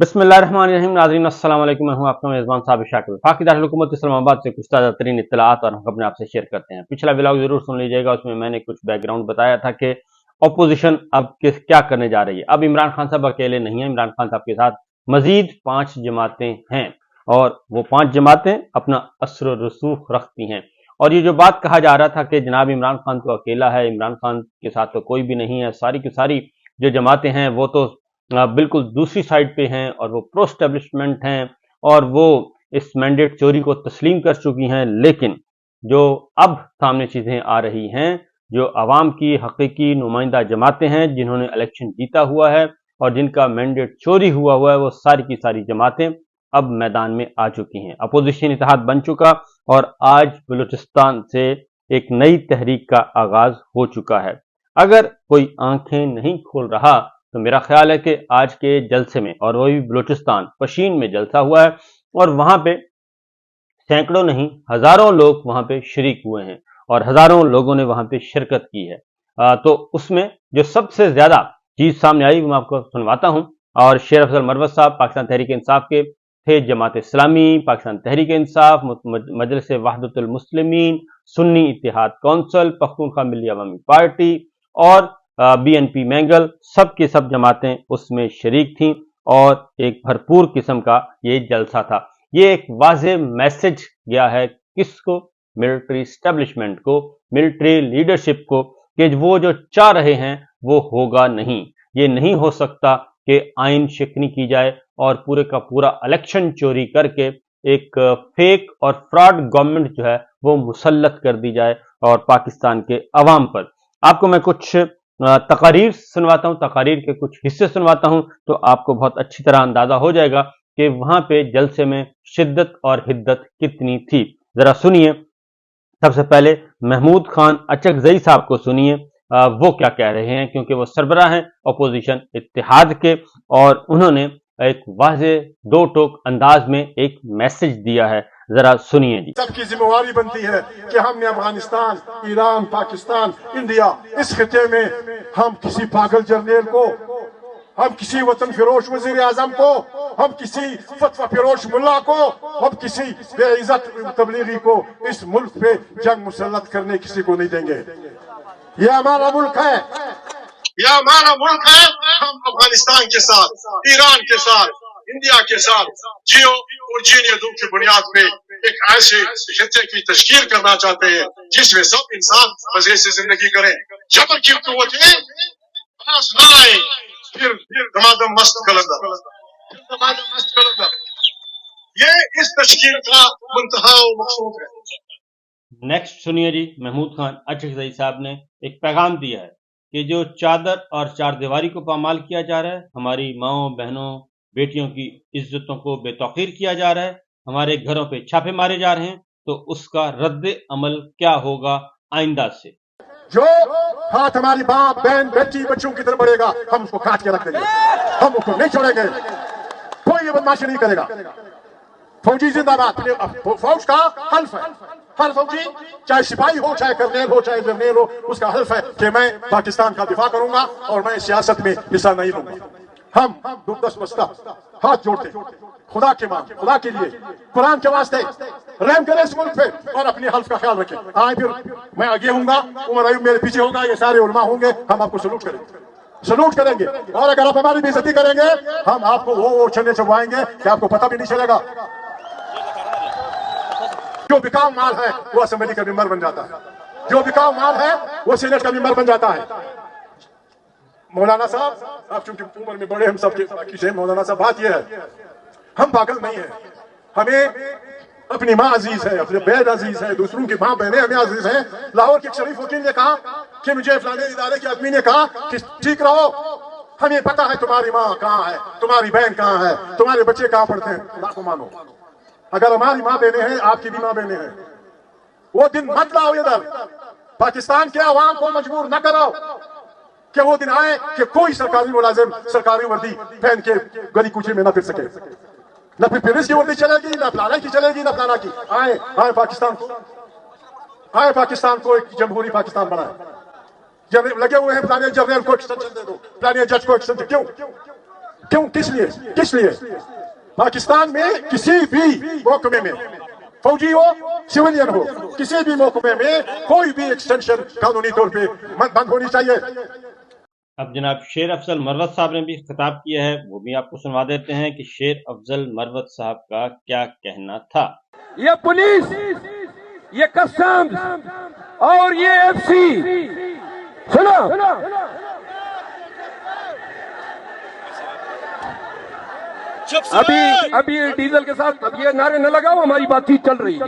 बिस्मिल्लाहिर्रहमानिर्रहीम। नाज़रीन अस्सलाम वालेकुम। मैं हूं आपका मेज़बान साबिर शाकिर। पाक दारुल हुकूमत इस्लामाबाद से कुछ ताज़ा तरीन इत्तलाआत और हम अपने आप से शेयर करते हैं। पिछला व्लॉग जरूर सुन लीजिएगा, उसमें मैंने कुछ बैकग्राउंड बताया था कि अपोजिशन अब क्या करने जा रही है। अब इमरान खान साहब अकेले नहीं है, इमरान खान साहब के साथ मजीद 5 जमातें हैं और वो 5 जमातें अपना असर रसूख रखती हैं। और ये जो बात कहा जा रहा था कि जनाब इमरान खान तो अकेला है, इमरान खान के साथ तो कोई भी नहीं है, सारी की सारी जो जमातें हैं वो तो बिल्कुल दूसरी साइड पे हैं और वो प्रो स्टैब्लिशमेंट हैं और वो इस मैंडेट चोरी को तस्लीम कर चुकी हैं। लेकिन जो अब सामने चीजें आ रही हैं, जो अवाम की हकीकी नुमाइंदा जमातें हैं जिन्होंने इलेक्शन जीता हुआ है और जिनका मैंडेट चोरी हुआ है, वो सारी की सारी जमातें अब मैदान में आ चुकी हैं। अपोजिशन इत्तेहाद बन चुका और आज बलूचिस्तान से एक नई तहरीक का आगाज हो चुका है। अगर कोई आंखें नहीं खोल रहा तो मेरा ख्याल है कि आज के जलसे में, और वही बलूचिस्तान पशीन में जलसा हुआ है और वहां पे सैकड़ों नहीं हजारों लोग वहां पे शरीक हुए हैं और हजारों लोगों ने वहां पे शिरकत की है। तो उसमें जो सबसे ज्यादा चीज सामने आई वो मैं आपको सुनवाता हूं। और शेर अफजल मरवत साहब पाकिस्तान तहरीक इंसाफ के थे, जमात इस्लामी, पाकिस्तान तहरीक इंसाफ, मजलिस वहदतुल मुस्लिमीन, सुन्नी इत्तेहाद कौंसिल, पख्तूनख्वा मिल्ली अवामी पार्टी और बीएनपी मैंगल, सब की सब जमातें उसमें शरीक थीं और एक भरपूर किस्म का ये जलसा था। ये एक वाज़ेह मैसेज गया है किसको? मिलिट्री एस्टेब्लिशमेंट को, मिलिट्री लीडरशिप को, कि वो जो चाह रहे हैं वो होगा नहीं। ये नहीं हो सकता कि आइन शिकनी की जाए और पूरे का पूरा इलेक्शन चोरी करके एक फेक और फ्रॉड गवर्नमेंट जो है वो मुसल्लत कर दी जाए और पाकिस्तान के अवाम पर। आपको मैं कुछ तकारीर सुनवाता हूं, तकारीर के कुछ हिस्से सुनवाता हूं तो आपको बहुत अच्छी तरह अंदाजा हो जाएगा कि वहां पे जलसे में शिद्दत और हिद्दत कितनी थी। जरा सुनिए। सबसे पहले महमूद खान अचकजई साहब को सुनिए, वो क्या कह रहे हैं, क्योंकि वो सरबराह हैं अपोजिशन इत्तेहाद के और उन्होंने एक वाज़ेह दो टोक अंदाज में एक मैसेज दिया है। जरा सुनिए जी। सबकी जिम्मेवारी बनती है कि हमने अफगानिस्तान, ईरान, पाकिस्तान, इंडिया, इस खिते में हम किसी पागल जर्नल को, हम किसी वतन फिरोश वजीर आजम को, हम किसी फतवा फिरोश मुल्ला को, हम किसी बेइज्जत तबलीगी को इस मुल्क पे जंग मुसल्लत करने किसी को नहीं देंगे। ये हमारा मुल्क है, यह हमारा मुल्क है। हम अफगानिस्तान के साथ, ईरान के साथ, इंडिया के साथ जियो और जीने दो की बुनियाद पे एक ऐसे खिते की तश्कील करना चाहते हैं जिसमें सब इंसान मजे से जिंदगी करें। जबर की कुव्वतें पास न आए, फिर दमादम मस्त कलंदर। ये इस तश्कील का मुंतहा मकसूद है। नेक्स्ट सुनिए जी। महमूद खान अचकजई साहब ने एक पैगाम दिया है कि जो चादर और चारदीवारी को पामाल किया जा रहा है, हमारी माओ बहनों बेटियों की इज्जतों को बेतौकीर किया जा रहा है, हमारे घरों पे छापे मारे जा रहे हैं, तो उसका रद्द अमल क्या होगा आइंदा से। जो हाथ हमारी बाप बहन बेटी बच्चों की तरफ बढ़ेगा हम उसको काट के रख देंगे, हम उसको नहीं छोड़ेंगे, कोई ये बदमाशी नहीं करेगा। फौजी जिंदाबाद, फौज का हल्फ है, हर फौजी चाहे सिपाही हो, चाहे कर्नेल हो, चाहे जर्नेल हो, उसका हल्फ है कि मैं पाकिस्तान का दिफा करूंगा और मैं सियासत में हिस्सा नहीं लूंगा। हम दुर्दश बस्ता हाथ जोड़ते खुदा के मान, खुदा के लिए, कुरान के वास्ते रहम करें इस मुल्क पे और अपने हल्फ का ख्याल रखें। आए फिर मैं आगे होऊंगा, उमर अयूब मेरे पीछे होगा, ये सारे उलमा होंगे, हम आपको सलूट करेंगे और अगर आप हमारी बेइज्जती करेंगे हम आपको वो छन्ने चबवाएंगे कि आपको पता भी नहीं चलेगा। जो बिकाऊ माल है वो असेंबली का मेंबर बन जाता है, जो बिकाऊ माल है वो सीनेट का मेंबर बन जाता है। मौलाना साहब, आप चूंकि उम्र में बड़े हम सबके मौलाना साहब, बात यह है हम पागल नहीं है, हमें अपनी माँ अजीज है, अपने बेद अजीज है, दूसरों की माँ बहनें हमें अजीज है। लाहौर के शरीफ वकील ने कहा कि मुझे फलाने इदारे के आदमी ने कहा कि ठीक रहो, हमें पता है तुम्हारी माँ कहाँ है, तुम्हारी बहन कहाँ है, तुम्हारे बच्चे कहाँ पढ़ते हैं, खुदा को मानो। अगर हमारी माँ बहनें हैं, आपकी भी माँ बहनें हैं, वो दिन मत लाओ इधर, पाकिस्तान के अवाम को मजबूर न करो कि वो दिन आए कि कोई सरकारी मुलाजिम सरकारी वर्दी पहन के गली कूचे में न फिर सके, न फिर पुलिस की वर्दी चलेगी, न फलाना की चलेगी, न फलाना की। आए पाकिस्तान को एक जमहूरी पाकिस्तान बनाए। जब लगे हुए हैं फलाने जर्नल को एक्सटेंशन दे दो, फलाने जज को एक्सटेंशन, क्यों? क्यों, किस लिए पाकिस्तान में किसी भी महकमे में, फौजी हो सिविलियन हो, किसी भी महकमे में कोई भी एक्सटेंशन कानूनी तौर पे बंद होनी चाहिए। अब जनाब शेर अफजल मरवत साहब ने भी खिताब किया है, वो भी आपको सुनवा देते हैं कि शेर अफजल मरवत साहब का क्या कहना था। ये पुलिस, ये कस्टम्स और ये एफसी, सुनो, अभी डीजल के साथ अब ये नारे न लगाओ, हमारी बातचीत चल रही है।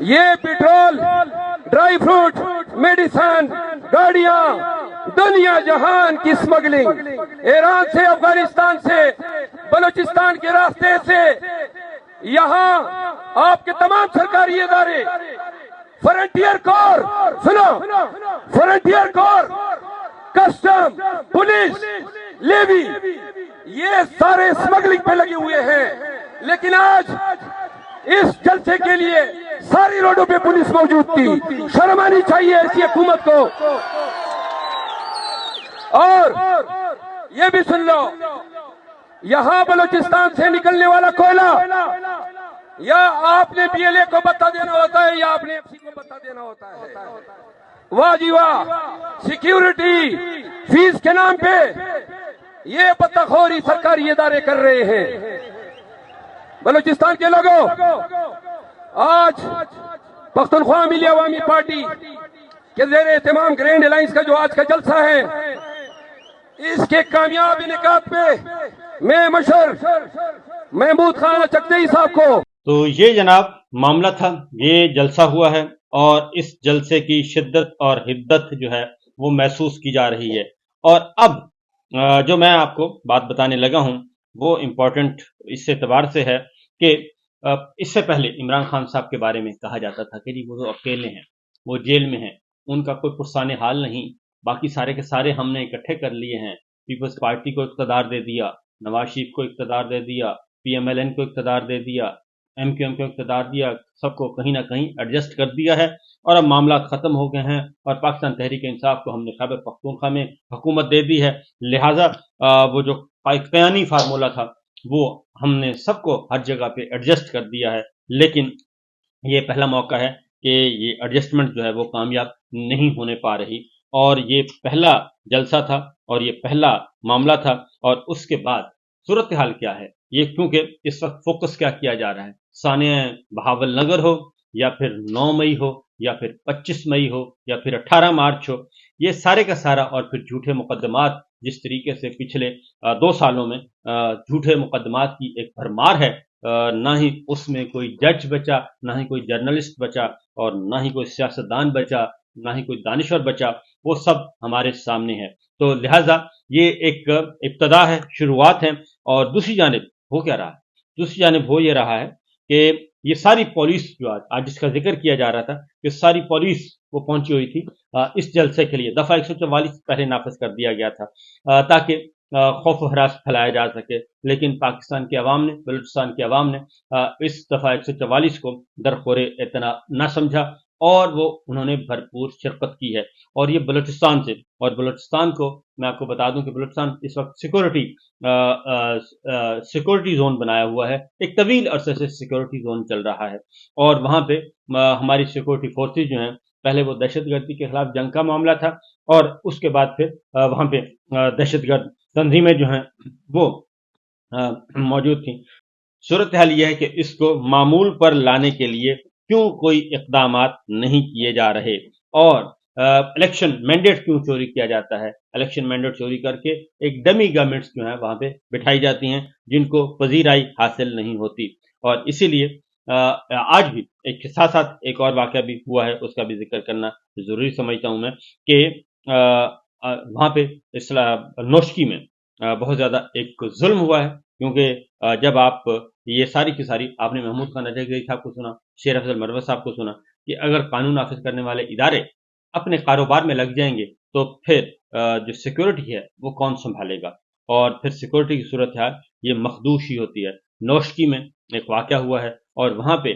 ये पेट्रोल, ड्राई फ्रूट, मेडिसिन, गाड़ियां, दुनिया जहान की स्मगलिंग, ईरान से, अफगानिस्तान से, बलूचिस्तान के रास्ते से, यहाँ आपके तमाम सरकारी इदारे, फ्रंटियर कोर, सुनो, frontier corps, custom, police, levy, ये सारे स्मगलिंग पे लगे हुए हैं। लेकिन आज इस जलसे के लिए सारी रोडों पे पुलिस मौजूद थी। शर्म आनी चाहिए ऐसी हुकूमत को। और ये भी सुन लो, यहां बलूचिस्तान से निकलने वाला कोयला या आपने पीएलए को बता देना होता है या आपने एफसी को बता देना होता है। वाह जी वाह, सिक्योरिटी फीस के नाम पे ये बदतखोरी सरकारी इदारे कर रहे हैं। बलूचिस्तान के लोगों, आज पख्तूनख्वा मिली अवामी पार्टी के जेर एहतमाम ग्रैंड अलायंस का जो आज का जलसा है, इसके कामयाब इनेकाद पे मैं मशहूर महमूद खान चकदेई साहब को। तो ये जनाब मामला था, ये जलसा हुआ है और इस जलसे की शिद्दत और हिद्दत जो है वो महसूस की जा रही है। और अब जो मैं आपको बात बताने लगा हूं वो इम्पोर्टेंट इस एतबार से है कि इससे पहले इमरान खान साहब के बारे में कहा जाता था कि जी वो तो अकेले हैं, वो जेल में हैं, उनका कोई पुरसाने हाल नहीं, बाकी सारे के सारे हमने इकट्ठे कर लिए हैं। पीपल्स पार्टी को इक़्तिदार दे दिया, नवाज शरीफ को इक़्तिदार दे दिया, पीएमएलएन को इक़्तिदार दे दिया, एमक्यूएम को इक़्तिदार दिया, सबको कहीं ना कहीं एडजस्ट कर दिया है और अब मामला ख़त्म हो गए हैं और पाकिस्तान तहरीक इंसाफ को हमने खैबर पख्तूनख्वा में हुकूमत दे दी है। लिहाजा वो जो पाकिस्तानी फार्मूला था वो हमने सबको हर जगह पे एडजस्ट कर दिया है। लेकिन ये पहला मौका है कि ये एडजस्टमेंट जो है वो कामयाब नहीं होने पा रही और ये पहला जलसा था और ये पहला मामला था। और उसके बाद सूरत हाल क्या है ये, क्योंकि इस वक्त फोकस क्या किया जा रहा है, सानिया बहावल नगर हो या फिर 9 मई हो या फिर 25 मई हो या फिर 18 मार्च हो, ये सारे का सारा और फिर झूठे मुकदमात, जिस तरीके से पिछले 2 सालों में झूठे मुकदमात की एक भरमार है, ना ही उसमें कोई जज बचा, ना ही कोई जर्नलिस्ट बचा और ना ही कोई सियासतदान बचा, ना ही कोई दानिश्वर बचा, वो सब हमारे सामने है। तो लिहाजा ये एक इब्तदा है, शुरुआत है। और दूसरी जानिब हो क्या रहा है, दूसरी जानिब हो ये रहा है कि ये सारी पुलिस जो आज जिसका जिक्र किया जा रहा था कि सारी पुलिस वो पहुंची हुई थी इस जलसे के लिए। दफा 144 पहले नाफिज कर दिया गया था ताकि खौफ हरास फैलाया जा सके, लेकिन पाकिस्तान के अवाम ने, बलूचिस्तान के अवाम ने इस दफा 144 को दरखोरे इतना ना समझा और वो उन्होंने भरपूर शिरकत की है। और ये बलूचिस्तान से, और बलूचिस्तान को मैं आपको बता दूं कि बलूचिस्तान इस वक्त सिक्योरिटी जोन बनाया हुआ है, एक तवील अरसे से सिक्योरिटी जोन चल रहा है और वहां पे हमारी सिक्योरिटी फोर्सेज जो हैं, पहले वो दहशतगर्दी के खिलाफ जंग का मामला था और उसके बाद फिर वहां पे दहशतगर्द तंजीमें जो हैं वो मौजूद थी। सूरत हाल यह है कि इसको मामूल पर लाने के लिए क्यों कोई इक़दामात नहीं किए जा रहे और इलेक्शन मैंडेट क्यों चोरी किया जाता है। इलेक्शन मैंडेट चोरी करके एक डमी गवर्नमेंट्स जो है वहां पे बिठाई जाती हैं जिनको पजीराई हासिल नहीं होती। और इसीलिए आज भी एक साथ साथ एक और वाक़या भी हुआ है, उसका भी जिक्र करना जरूरी समझता हूं मैं कि वहां पे नोशकी में बहुत ज्यादा एक जुल्म हुआ है, क्योंकि जब आप ये सारी की सारी आपने महमूद खान चकदेई साहब को सुना, शेर अफजल मरवत साहब को सुना कि अगर कानून नाफिज करने वाले इदारे अपने कारोबार में लग जाएंगे तो फिर जो सिक्योरिटी है वो कौन संभालेगा, और फिर सिक्योरिटी की सूरत है ये मखदूश ही होती है। नौशकी में एक वाक़या हुआ है और वहां पे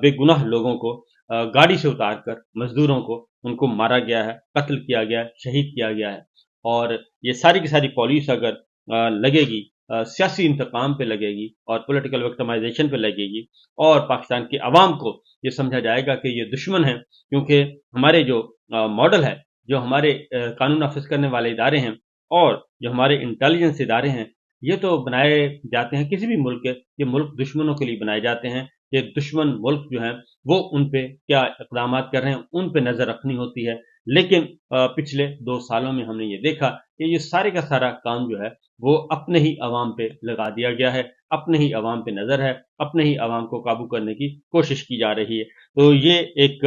बेगुनाह लोगों को गाड़ी से उतार कर, मजदूरों को, उनको मारा गया है, कत्ल किया गया है, शहीद किया गया है। اور یہ ساری کی ساری پالیسی اگر لگے گی سیاسی انتقام پہ لگے گی اور پولیٹیکل وکٹمائزیشن پہ لگے گی اور پاکستان کی عوام کو یہ سمجھا جائے گا کہ یہ دشمن ہے، کیونکہ ہمارے جو ماڈل ہے، جو ہمارے قانون نافذ کرنے والے ادارے ہیں اور جو ہمارے انٹیلیجنس ادارے ہیں، یہ تو بنائے جاتے ہیں کسی بھی ملک کے، یہ ملک دشمنوں کے لیے بنائے جاتے ہیں، یہ دشمن ملک جو ہیں وہ ان پہ کیا اقدامات کر رہے ہیں ان پہ نظر رکھنی ہوتی ہے۔ لیکن پچھلے 2 سالوں میں ہم نے یہ دیکھا کہ یہ سارے کا سارا کام جو ہے وہ اپنے ہی عوام پہ لگا دیا گیا ہے، اپنے ہی عوام پہ نظر ہے، اپنے ہی عوام کو قابو کرنے کی کوشش کی جا رہی ہے۔ تو یہ ایک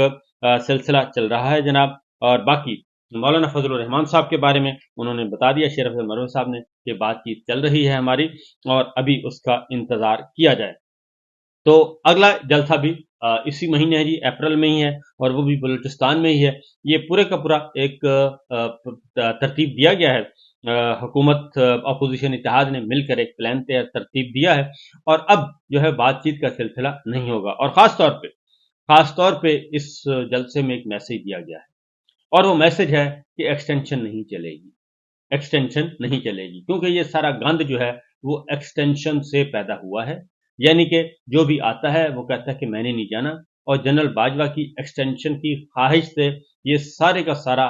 سلسلہ چل رہا ہے جناب۔ اور باقی مولانا فضل الرحمان صاحب کے بارے میں انہوں نے بتا دیا، شیر افضل مروی صاحب نے، کہ بات چیت چل رہی ہے ہماری اور ابھی اس کا انتظار کیا جائے۔ تو اگلا جلسہ بھی اسی مہینے ہے جی، اپریل میں ہی ہے، اور وہ بھی بلوچستان میں ہی ہے۔ یہ پورے کا پورا ایک ترتیب دیا گیا ہے، حکومت اپوزیشن اتحاد نے مل کر ایک پلان ترتیب دیا ہے، اور اب جو ہے بات چیت کا سلسلہ نہیں ہوگا۔ اور خاص طور پہ اس جلسے میں ایک میسج دیا گیا ہے، اور وہ میسج ہے کہ ایکسٹینشن نہیں چلے گی، ایکسٹینشن نہیں چلے گی، کیونکہ یہ سارا گند جو ہے وہ ایکسٹینشن سے پیدا ہوا ہے۔ یعنی کہ جو بھی آتا ہے وہ کہتا ہے کہ میں نے نہیں جانا، اور جنرل باجوہ کی ایکسٹینشن کی خواہش سے یہ سارے کا سارا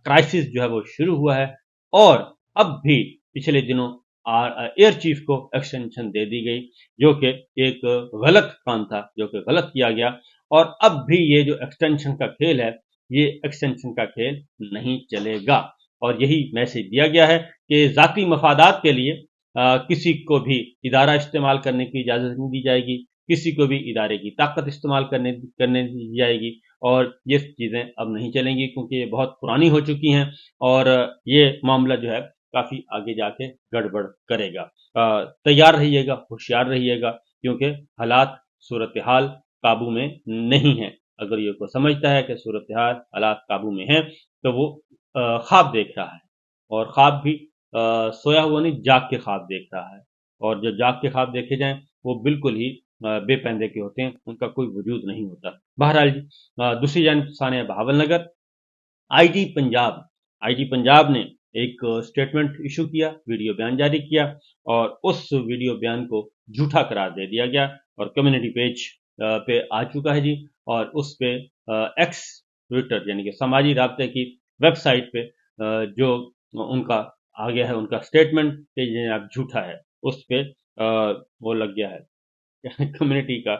کرائسس جو ہے وہ شروع ہوا ہے، اور اب بھی پچھلے دنوں ایئر چیف کو ایکسٹینشن دے دی گئی، جو کہ ایک غلط کام تھا، جو کہ غلط کیا گیا، اور اب بھی یہ جو ایکسٹینشن کا کھیل ہے، یہ ایکسٹینشن کا کھیل نہیں چلے گا۔ اور یہی میسج دیا گیا ہے کہ ذاتی مفادات کے لیے کسی کو بھی ادارہ استعمال کرنے کی اجازت نہیں دی جائے گی، کسی کو بھی ادارے کی طاقت استعمال کرنے دی جائے گی، اور یہ چیزیں اب نہیں چلیں گی، کیونکہ یہ بہت پرانی ہو چکی ہیں، اور یہ معاملہ جو ہے کافی آگے جا کے گڑبڑ کرے گا۔ تیار رہیے گا، ہوشیار رہیے گا، کیونکہ حالات صورتحال قابو میں نہیں ہے۔ اگر یہ کو سمجھتا ہے کہ صورتحال حالات قابو میں ہیں تو وہ خواب دیکھ رہا ہے، اور خواب بھی سویا ہوا نہیں، جاگ کے خواب دیکھ رہا ہے، اور جو جاگ کے خواب دیکھے جائیں وہ بالکل ہی بے پندے کے ہوتے ہیں، ان کا کوئی وجود نہیں ہوتا۔ بہرحال جی، دوسری جانب سانحہ بہاول نگر، آئی جی پنجاب نے ایک اسٹیٹمنٹ ایشو کیا، ویڈیو بیان جاری کیا، اور اس ویڈیو بیان کو جھوٹا قرار دے دیا گیا، اور کمیونٹی پیج پہ آ چکا ہے جی، اور اس پہ ایکس ٹویٹر یعنی کہ سماجی رابطے کی ویب سائٹ پہ جو ان کا آ گیا ہے ان کا اسٹیٹمنٹ کہ جناب جھوٹا ہے، اس پہ وہ لگ گیا ہے کمیونٹی کا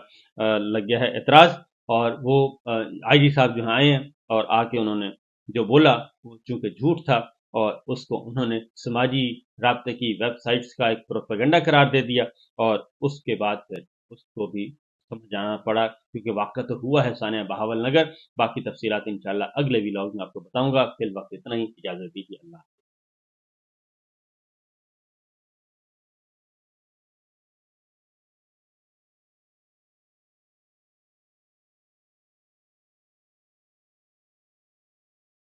لگ گیا ہے اعتراض، اور وہ آئی جی صاحب جو آئے ہیں اور آ کے انہوں نے جو بولا وہ چونکہ جھوٹ تھا، اور اس کو انہوں نے سماجی رابطے کی ویب سائٹس کا ایک پروپیگنڈا قرار دے دیا، اور اس کے بعد پھر اس کو بھی سمجھانا پڑا، کیونکہ واقعہ تو ہوا ہے سانحہ بہاول نگر۔ باقی تفصیلات انشاءاللہ اگلے ویلاگ میں آپ کو بتاؤں گا۔ فی الوقت اتنا ہی، اجازت دیجیے، اللہ۔